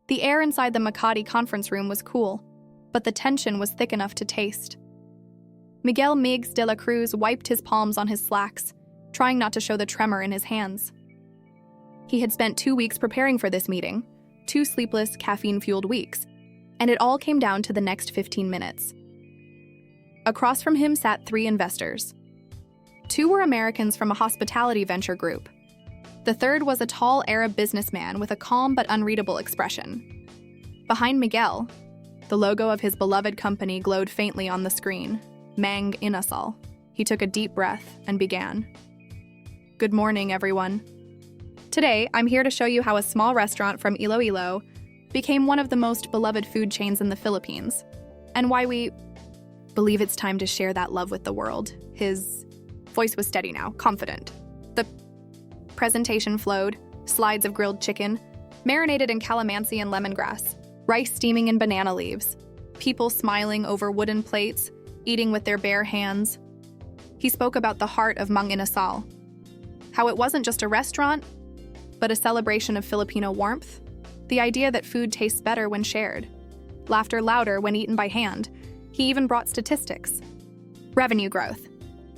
The air inside the Mockery conference room was cool, but the tension was thick enough to taste. Miguel Migues de la Cruz wiped his palms on his slacks, trying not to show the tremor in his hands. He had spent 2 weeks preparing for this meeting, 2 sleepless, caffeine-fueled weeks, and it all came down to the next 15 minutes. Across from him sat 3 investors. 2 were Americans from a hospitality venture group. The third was a tall Arab businessman with a calm but unreadable expression. Behind Miguel, the logo of his beloved company glowed faintly on the screen, Mang Inasal. He took a deep breath and began. Good morning, everyone. Today, I'm here to show you how a small restaurant from Iloilo became one of the most beloved food chains in the Philippines, and why we believe it's time to share that love with the world. His voice was steady now, confident. The presentation flowed, slides of grilled chicken, marinated in calamansi and lemongrass, rice steaming in banana leaves, people smiling over wooden plates, eating with their bare hands. He spoke about the heart of Mang Inasal, how it wasn't just a restaurant, but a celebration of Filipino warmth, the idea that food tastes better when shared, laughter louder when eaten by hand. He even brought statistics. Revenue growth,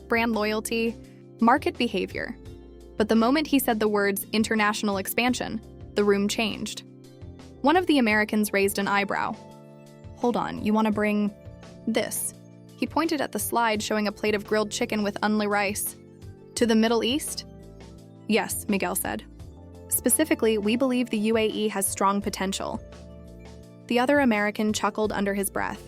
brand loyalty, market behavior. But the moment he said the words international expansion, the room changed. One of the Americans raised an eyebrow. Hold on, you want to bring this? He pointed at the slide showing a plate of grilled chicken with unli rice. To the Middle East? Yes, Miguel said. Specifically, we believe the UAE has strong potential. The other American chuckled under his breath.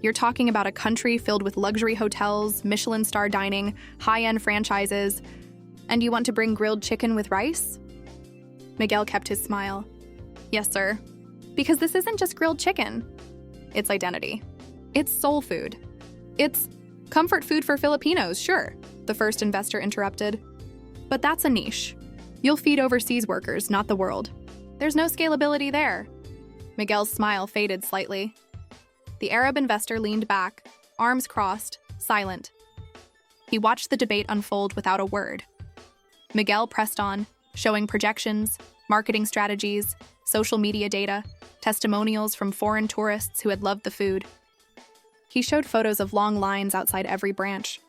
You're talking about a country filled with luxury hotels, Michelin star dining, high-end franchises, and you want to bring grilled chicken with rice? Miguel kept his smile. Yes, sir. Because this isn't just grilled chicken. It's identity. It's soul food. It's comfort food for Filipinos, sure, the first investor interrupted. But that's a niche. You'll feed overseas workers, not the world. There's no scalability there. Miguel's smile faded slightly. The Arab investor leaned back, arms crossed, silent. He watched the debate unfold without a word. Miguel pressed on, showing projections, marketing strategies, social media data, testimonials from foreign tourists who had loved the food. He showed photos of long lines outside every branch,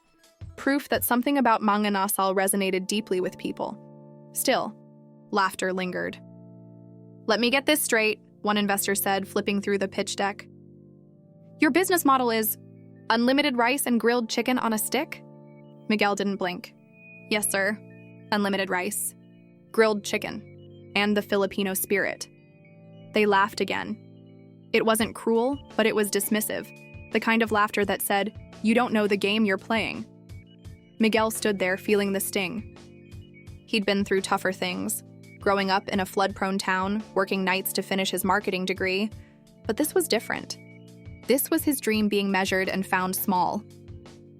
proof that something about Mang Inasal resonated deeply with people. Still, laughter lingered. Let me get this straight, one investor said, flipping through the pitch deck. Your business model is unlimited rice and grilled chicken on a stick? Miguel didn't blink. Yes, sir. Unlimited rice, grilled chicken, and the Filipino spirit. They laughed again. It wasn't cruel, but it was dismissive, the kind of laughter that said, you don't know the game you're playing. Miguel stood there feeling the sting. He'd been through tougher things, growing up in a flood-prone town, working nights to finish his marketing degree, but this was different. This was his dream being measured and found small.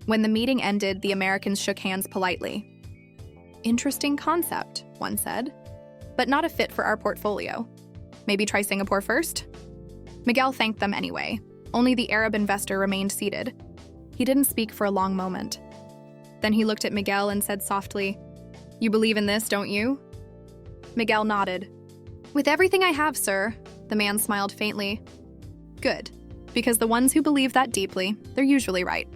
When the meeting ended, the Americans shook hands politely. Interesting concept, one said, but not a fit for our portfolio. Maybe try Singapore first? Miguel thanked them anyway. Only the Arab investor remained seated. He didn't speak for a long moment. Then he looked at Miguel and said softly, You believe in this, don't you? Miguel nodded. With everything I have, sir, the man smiled faintly. Good, because the ones who believe that deeply, they're usually right,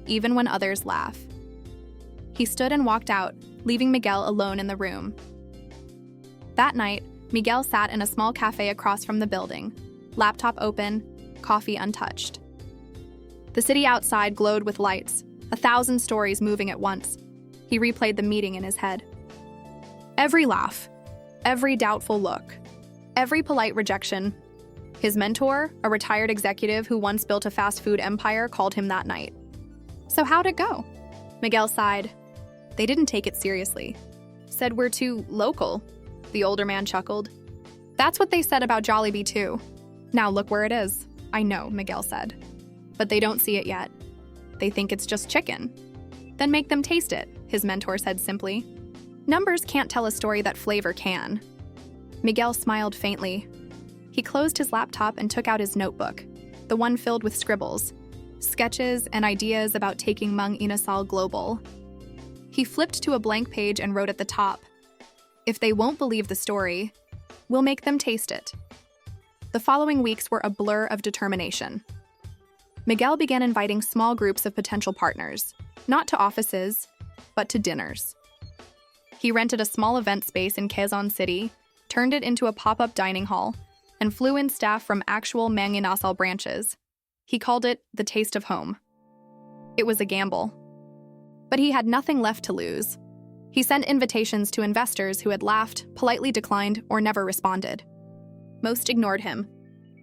even when others laugh. He stood and walked out, leaving Miguel alone in the room. That night, Miguel sat in a small cafe across from the building, laptop open, coffee untouched. The city outside glowed with lights, 1,000 stories moving at once. He replayed the meeting in his head. Every laugh, every doubtful look, every polite rejection. His mentor, a retired executive who once built a fast food empire, called him that night. So how'd it go? Miguel sighed. They didn't take it seriously. Said we're too local. The older man chuckled. That's what they said about Jollibee too. Now look where it is. I know, Miguel said. But they don't see it yet. They think it's just chicken. Then make them taste it, his mentor said simply. Numbers can't tell a story that flavor can. Miguel smiled faintly. He closed his laptop and took out his notebook, the one filled with scribbles, sketches and ideas about taking Mang Inasal global. He flipped to a blank page and wrote at the top, If they won't believe the story, we'll make them taste it. The following weeks were a blur of determination. Miguel began inviting small groups of potential partners, not to offices, but to dinners. He rented a small event space in Quezon City, turned it into a pop-up dining hall, and flew in staff from actual Mang Inasal branches. He called it the taste of home. It was a gamble. But he had nothing left to lose. He sent invitations to investors who had laughed, politely declined, or never responded. Most ignored him.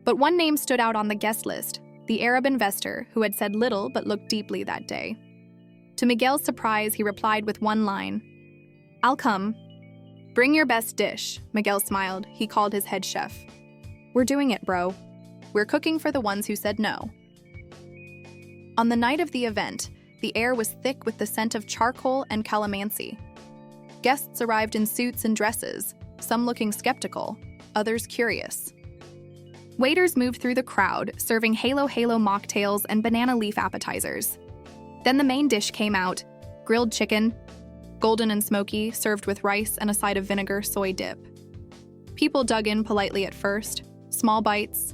But one name stood out on the guest list, the Arab investor who had said little but looked deeply that day. To Miguel's surprise, he replied with one line, "I'll come." "Bring your best dish," Miguel smiled. He called his head chef. "We're doing it, bro. We're cooking for the ones who said no." On the night of the event, the air was thick with the scent of charcoal and calamansi. Guests arrived in suits and dresses, some looking skeptical, others curious. Waiters moved through the crowd, serving halo mocktails and banana leaf appetizers. Then the main dish came out, grilled chicken, golden and smoky, served with rice and a side of vinegar soy dip. People dug in politely at first, small bites,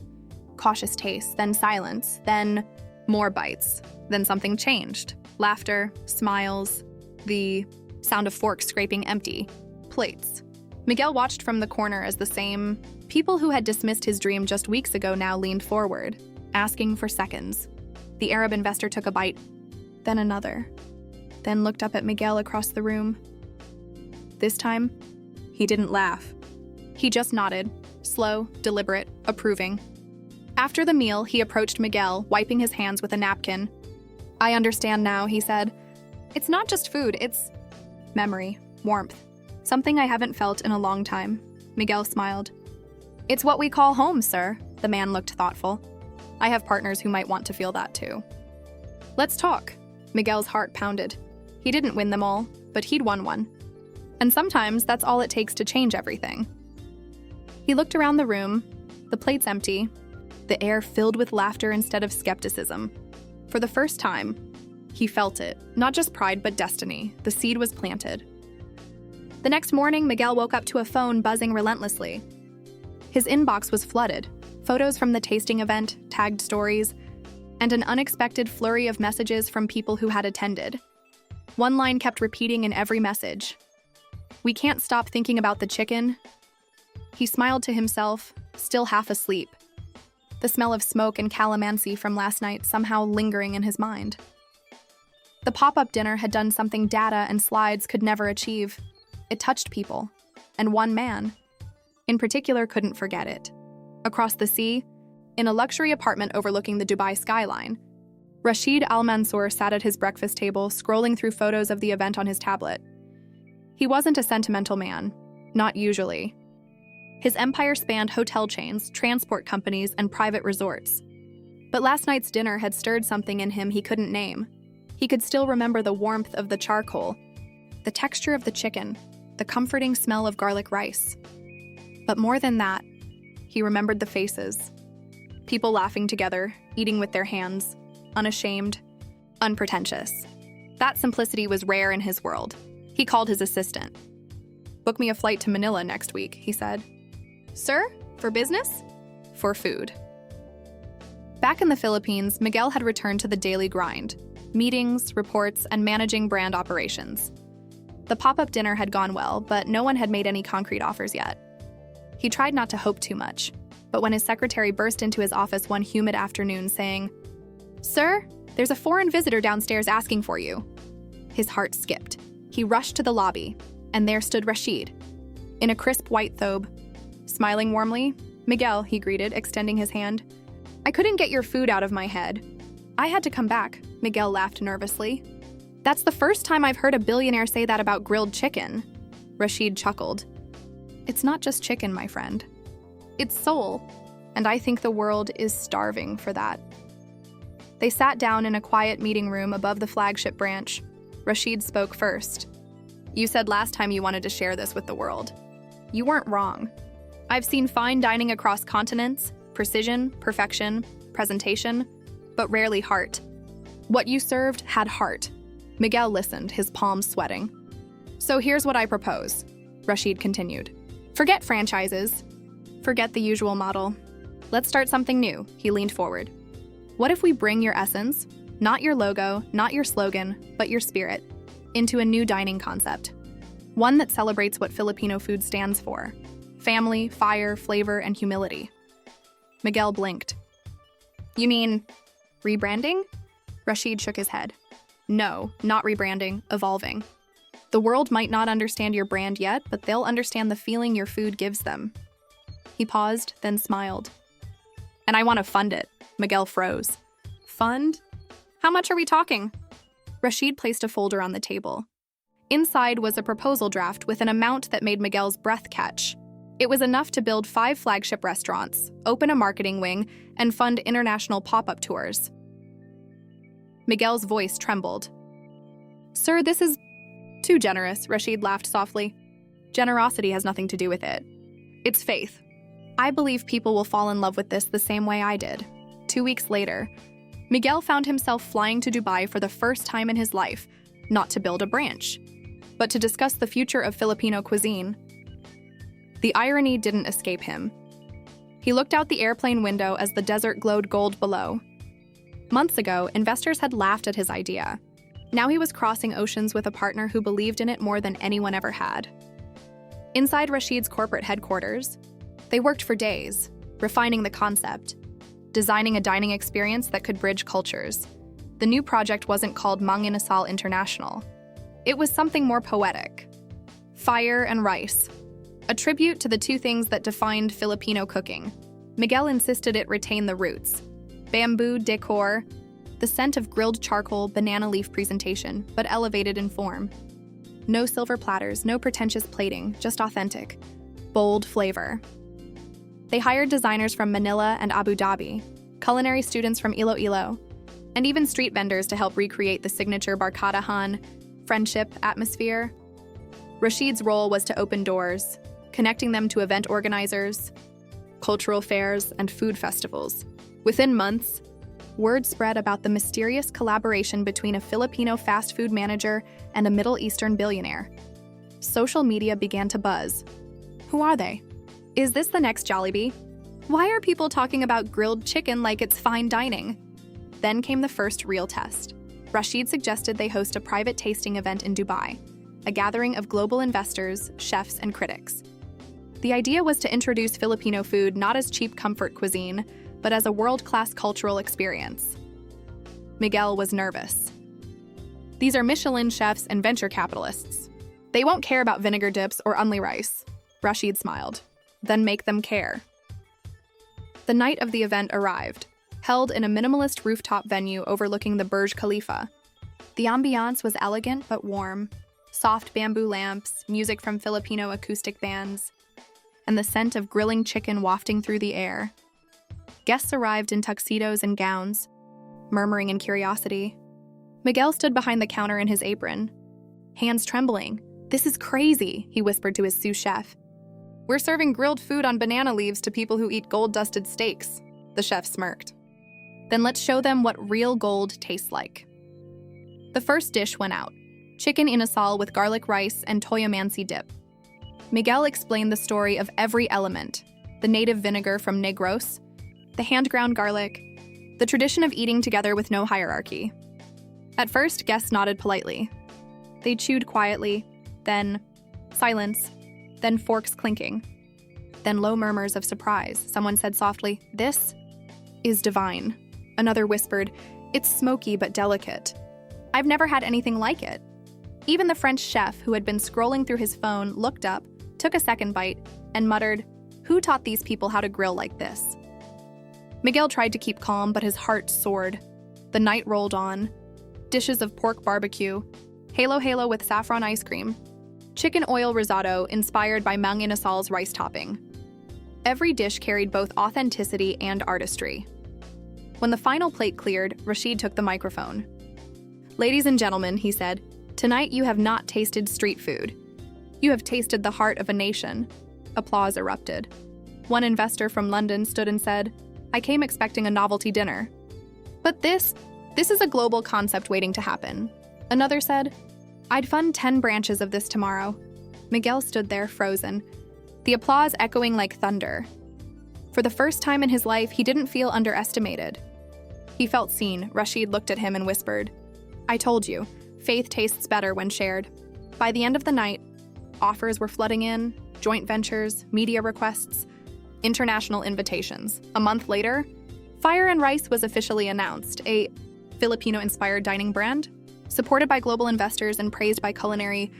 cautious taste, then silence, then more bites. Then something changed. Laughter, smiles, the sound of forks scraping empty plates. Miguel watched from the corner as the same people who had dismissed his dream just weeks ago now leaned forward, asking for seconds. The Arab investor took a bite, then another, then looked up at Miguel across the room. This time, he didn't laugh. He just nodded, slow, deliberate, approving. After the meal, he approached Miguel, wiping his hands with a napkin. "I understand now," he said. "It's not just food, it's memory, warmth. Something I haven't felt in a long time." Miguel smiled. "It's what we call home, sir." The man looked thoughtful. "I have partners who might want to feel that too." "Let's talk." Miguel's heart pounded. He didn't win them all, but he'd won one. And sometimes that's all it takes to change everything. He looked around the room, the plates empty, the air filled with laughter instead of skepticism. For the first time, he felt it, not just pride but destiny. The seed was planted. The next morning, Miguel woke up to a phone buzzing relentlessly. His inbox was flooded, photos from the tasting event, tagged stories, and an unexpected flurry of messages from people who had attended. One line kept repeating in every message. "We can't stop thinking about the chicken." He smiled to himself, still half asleep, the smell of smoke and calamansi from last night somehow lingering in his mind. The pop-up dinner had done something data and slides could never achieve. It touched people, and one man, in particular, couldn't forget it. Across the sea, in a luxury apartment overlooking the Dubai skyline, Rashid Al-Mansour sat at his breakfast table, scrolling through photos of the event on his tablet. He wasn't a sentimental man, not usually. His empire spanned hotel chains, transport companies, and private resorts. But last night's dinner had stirred something in him he couldn't name. He could still remember the warmth of the charcoal, the texture of the chicken, the comforting smell of garlic rice. But more than that, he remembered the faces. People laughing together, eating with their hands, unashamed, unpretentious. That simplicity was rare in his world. He called his assistant. "Book me a flight to Manila next week," he said. "Sir, for business?" "For food." Back in the Philippines, Miguel had returned to the daily grind, meetings, reports, and managing brand operations. The pop-up dinner had gone well, but no one had made any concrete offers yet. He tried not to hope too much, but when his secretary burst into his office one humid afternoon saying, "Sir, there's a foreign visitor downstairs asking for you," his heart skipped. He rushed to the lobby, and there stood Rashid, in a crisp white thobe. Smiling warmly, "Miguel," he greeted, extending his hand. "I couldn't get your food out of my head. I had to come back," Miguel laughed nervously. "That's the first time I've heard a billionaire say that about grilled chicken." Rashid chuckled. "It's not just chicken, my friend. It's soul, and I think the world is starving for that." They sat down in a quiet meeting room above the flagship branch. Rashid spoke first. "You said last time you wanted to share this with the world. You weren't wrong. I've seen fine dining across continents, precision, perfection, presentation, but rarely heart. What you served had heart." Miguel listened, his palms sweating. "So here's what I propose," Rashid continued. "Forget franchises. Forget the usual model. Let's start something new, he leaned forward. What if we bring your essence, not your logo, not your slogan, but your spirit, into a new dining concept? One that celebrates what Filipino food stands for: family, fire, flavor, and humility. Miguel blinked. You mean rebranding? Rashid shook his head. No, not rebranding, evolving. The world might not understand your brand yet, but they'll understand the feeling your food gives them. He paused, then smiled. And I want to fund it. Miguel froze. Fund? How much are we talking? Rashid placed a folder on the table. Inside was a proposal draft with an amount that made Miguel's breath catch. It was enough to build 5 flagship restaurants, open a marketing wing, and fund international pop-up tours. Miguel's voice trembled. Sir, this is too generous, Rashid laughed softly. Generosity has nothing to do with it. It's faith. I believe people will fall in love with this the same way I did. 2 weeks later, Miguel found himself flying to Dubai for the first time in his life, not to build a branch, but to discuss the future of Filipino cuisine. The irony didn't escape him. He looked out the airplane window as the desert glowed gold below. Months ago, investors had laughed at his idea. Now he was crossing oceans with a partner who believed in it more than anyone ever had. Inside Rashid's corporate headquarters, they worked for days, refining the concept, designing a dining experience that could bridge cultures. The new project wasn't called Mang Inasal International. It was something more poetic. Fire and rice, a tribute to the two things that defined Filipino cooking. Miguel insisted it retain the roots: bamboo decor, the scent of grilled charcoal, banana leaf presentation, but elevated in form. No silver platters, no pretentious plating, just authentic, bold flavor. They hired designers from Manila and Abu Dhabi, culinary students from Iloilo, and even street vendors to help recreate the signature barkadahan, friendship atmosphere. Rashid's role was to open doors, connecting them to event organizers, cultural fairs, and food festivals. Within months, word spread about the mysterious collaboration between a Filipino fast food manager and a Middle Eastern billionaire. Social media began to buzz. Who are they? Is this the next Jollibee? Why are people talking about grilled chicken like it's fine dining? Then came the first real test. Rashid suggested they host a private tasting event in Dubai, a gathering of global investors, chefs, and critics. The idea was to introduce Filipino food not as cheap comfort cuisine, but as a world-class cultural experience. Miguel was nervous. These are Michelin chefs and venture capitalists. They won't care about vinegar dips or unli rice. Rashid smiled. Then make them care. The night of the event arrived, held in a minimalist rooftop venue overlooking the Burj Khalifa. The ambiance was elegant but warm, soft bamboo lamps, music from Filipino acoustic bands, and the scent of grilling chicken wafting through the air. Guests arrived in tuxedos and gowns, murmuring in curiosity. Miguel stood behind the counter in his apron, hands trembling. "This is crazy," he whispered to his sous chef. "We're serving grilled food on banana leaves to people who eat gold-dusted steaks," the chef smirked. "Then let's show them what real gold tastes like." The first dish went out: chicken inasal with garlic rice and toyomansi dip. Miguel explained the story of every element: the native vinegar from Negros, the hand-ground garlic, the tradition of eating together with no hierarchy. At first, guests nodded politely. They chewed quietly, then silence, then forks clinking, then low murmurs of surprise. Someone said softly, "This is divine." Another whispered, "It's smoky but delicate. I've never had anything like it." Even the French chef, who had been scrolling through his phone, looked up, took a second bite, and muttered, "Who taught these people how to grill like this?" Miguel tried to keep calm, but his heart soared. The night rolled on. Dishes of pork barbecue, halo with saffron ice cream, chicken oil risotto inspired by Mang Inasal's rice topping. Every dish carried both authenticity and artistry. When the final plate cleared, Rashid took the microphone. "Ladies and gentlemen," he said, "tonight you have not tasted street food. You have tasted the heart of a nation." Applause erupted. One investor from London stood and said, "I came expecting a novelty dinner. But this is a global concept waiting to happen." Another said, "I'd fund 10 branches of this tomorrow." Miguel stood there, frozen, the applause echoing like thunder. For For the first time in his life, he didn't feel underestimated. He felt seen. Rashid looked at him and whispered, "I told you, faith tastes better when shared." By the end of the night, offers were flooding in, joint ventures, media requests, international invitations. A month later, Fire and Rice was officially announced, a Filipino-inspired dining brand, supported by global investors and praised by Culinary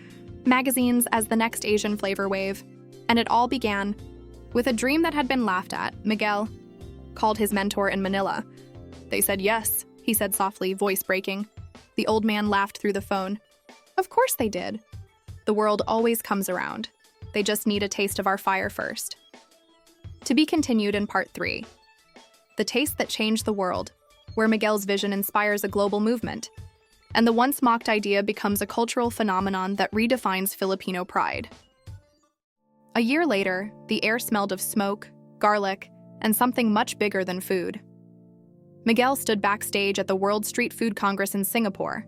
magazines as the next Asian flavor wave. And it all began with a dream that had been laughed at. Miguel called his mentor in Manila. "They said yes," he said softly, voice breaking. The old man laughed through the phone. "Of course they did. The world always comes around. They just need a taste of our fire first." To be continued in part 3. The taste that changed the world, where Miguel's vision inspires a global movement, and the once mocked idea becomes a cultural phenomenon that redefines Filipino pride. A year later, the air smelled of smoke, garlic, and something much bigger than food. Miguel stood backstage at the World Street Food Congress in Singapore,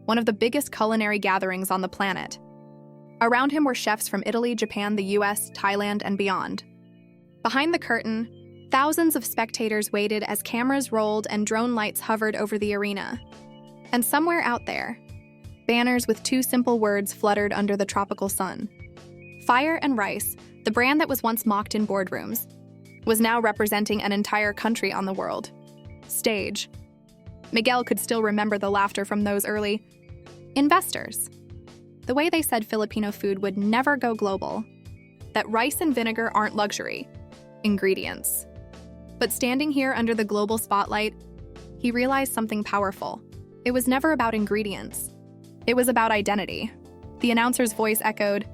one of the biggest culinary gatherings on the planet. Around him were chefs from Italy, Japan, the US, Thailand, and beyond. Behind the curtain, thousands of spectators waited as cameras rolled and drone lights hovered over the arena. And somewhere out there, banners with 2 simple words fluttered under the tropical sun. Fire and Rice, the brand that was once mocked in boardrooms, was now representing an entire country on the world stage. Miguel could still remember the laughter from those early investors. The way they said Filipino food would never go global, that rice and vinegar aren't luxury ingredients. But standing here under the global spotlight, he realized something powerful. It was never about ingredients. It was about identity. The announcer's voice echoed,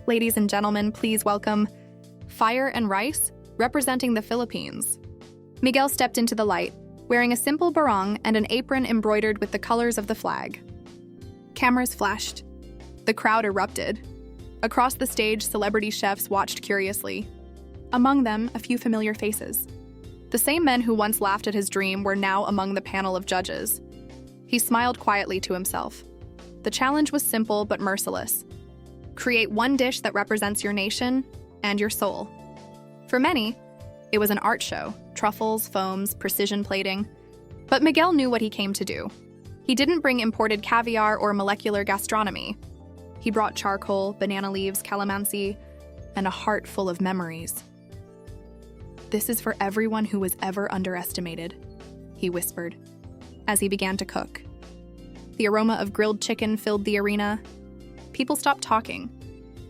"Ladies and gentlemen, please welcome Fire and Rice, representing the Philippines." Miguel stepped into the light, wearing a simple barong and an apron embroidered with the colors of the flag. Cameras flashed. The crowd erupted. Across the stage, celebrity chefs watched curiously. Among them, a few familiar faces. The same men who once laughed at his dream were now among the panel of judges. He smiled quietly to himself. The challenge was simple but merciless. Create one dish that represents your nation and your soul. For many, it was an art show, truffles, foams, precision plating. But Miguel knew what he came to do. He didn't bring imported caviar or molecular gastronomy. He brought charcoal, banana leaves, calamansi, and a heart full of memories. "This is for everyone who was ever underestimated," he whispered, as he began to cook. The aroma of grilled chicken filled the arena. People stopped talking.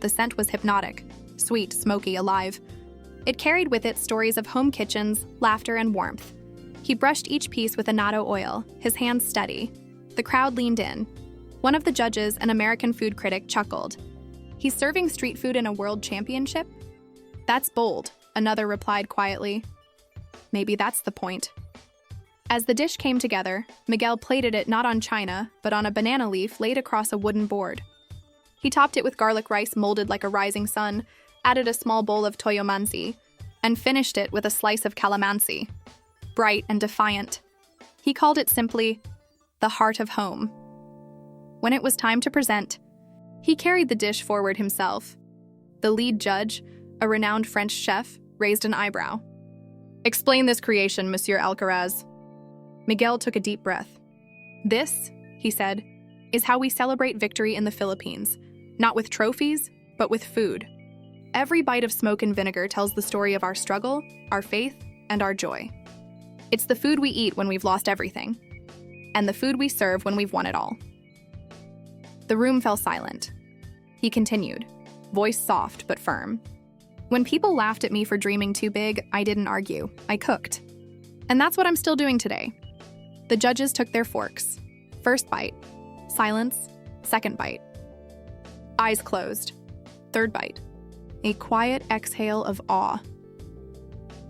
The scent was hypnotic, sweet, smoky, alive. It carried with it stories of home kitchens, laughter, and warmth. He brushed each piece with annatto oil, his hands steady. The crowd leaned in. One of the judges, an American food critic, chuckled. "He's serving street food in a world championship? That's bold," another replied quietly. "Maybe that's the point." As the dish came together, Miguel plated it not on china, but on a banana leaf laid across a wooden board. He topped it with garlic rice molded like a rising sun, added a small bowl of toyo mansi, and finished it with a slice of calamansi. Bright and defiant. He called it simply, "the heart of home." When it was time to present, he carried the dish forward himself. The lead judge, a renowned French chef, raised an eyebrow. "Explain this creation, Monsieur Alcaraz." Miguel took a deep breath. "This," he said, "is how we celebrate victory in the Philippines, not with trophies, but with food. Every bite of smoke and vinegar tells the story of our struggle, our faith, and our joy. It's the food we eat when we've lost everything, and the food we serve when we've won it all." The room fell silent. He continued, voice soft but firm. "When people laughed at me for dreaming too big, I didn't argue. I cooked. And that's what I'm still doing today." The judges took their forks. First bite. Silence. Second bite. Eyes closed. Third bite. A quiet exhale of awe.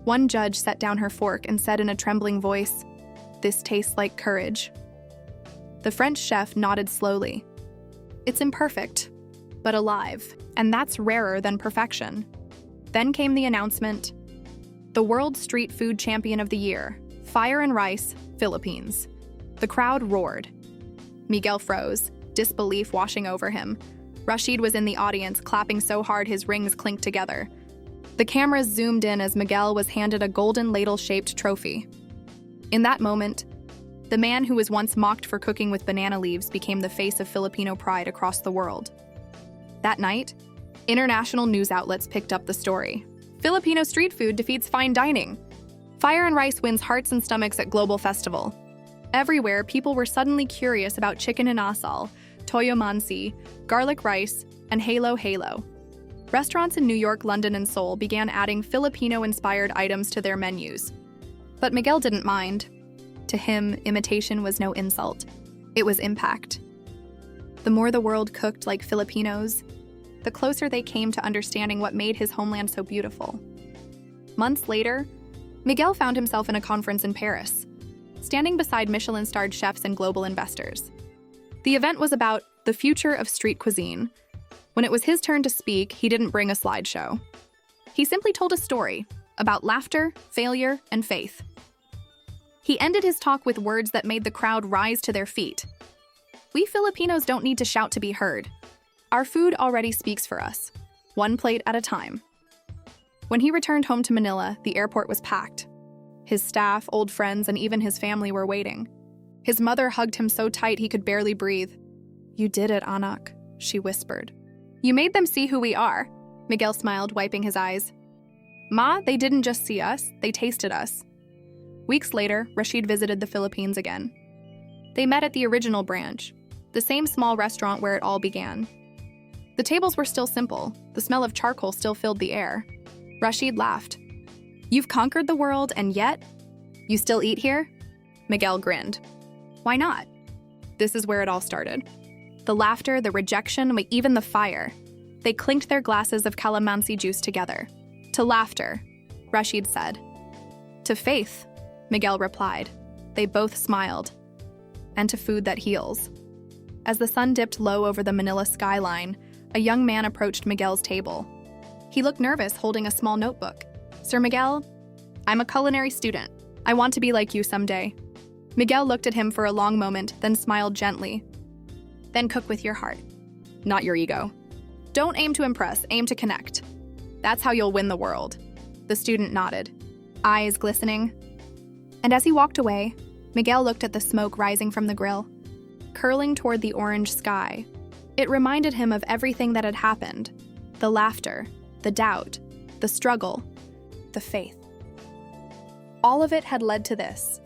One judge set down her fork and said in a trembling voice, "This tastes like courage." The French chef nodded slowly. "It's imperfect, but alive, and that's rarer than perfection." Then came the announcement, "The World Street Food Champion of the Year, Fire and Rice, Philippines." The crowd roared. Miguel froze, disbelief washing over him. Rashid was in the audience, clapping so hard his rings clinked together. The cameras zoomed in as Miguel was handed a golden ladle-shaped trophy. In that moment, the man who was once mocked for cooking with banana leaves became the face of Filipino pride across the world. That night, international news outlets picked up the story. Filipino street food defeats fine dining. Fire and rice wins hearts and stomachs at global festival. Everywhere, people were suddenly curious about chicken inasal, toyo mansi, garlic rice, and halo halo. Restaurants in New York, London, and Seoul began adding Filipino-inspired items to their menus. But Miguel didn't mind. To him, imitation was no insult. It was impact. The more the world cooked like Filipinos, the closer they came to understanding what made his homeland so beautiful. Months later, Miguel found himself in a conference in Paris, standing beside Michelin-starred chefs and global investors. The event was about the future of street cuisine. When it was his turn to speak, he didn't bring a slideshow. He simply told a story about laughter, failure, and faith. He ended his talk with words that made the crowd rise to their feet. We Filipinos don't need to shout to be heard. Our food already speaks for us, one plate at a time. When he returned home to Manila, the airport was packed. His staff, old friends, and even his family were waiting. His mother hugged him so tight he could barely breathe. "You did it, anak," she whispered. "You made them see who we are," Miguel smiled, wiping his eyes. "Ma, they didn't just see us, they tasted us." Weeks later, Rashid visited the Philippines again. They met at the original branch, the same small restaurant where it all began. The tables were still simple, the smell of charcoal still filled the air. Rashid laughed. "You've conquered the world, and yet, you still eat here?" Miguel grinned. "Why not?" This is where it all started. The laughter, the rejection, even the fire. They clinked their glasses of calamansi juice together. "To laughter," Rashid said. "To faith," Miguel replied. They both smiled. "And to food that heals." As the sun dipped low over the Manila skyline, a young man approached Miguel's table. He looked nervous, holding a small notebook. "Sir Miguel, I'm a culinary student. I want to be like you someday." Miguel looked at him for a long moment, then smiled gently. "Then cook with your heart, not your ego. Don't aim to impress, aim to connect. That's how you'll win the world." The student nodded, eyes glistening. And as he walked away, Miguel looked at the smoke rising from the grill, curling toward the orange sky. It reminded him of everything that had happened: the laughter, the doubt, the struggle, the faith. All of it had led to this: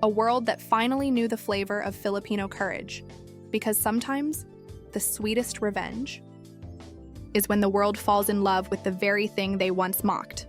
a world that finally knew the flavor of Filipino courage. Because sometimes, the sweetest revenge is when the world falls in love with the very thing they once mocked.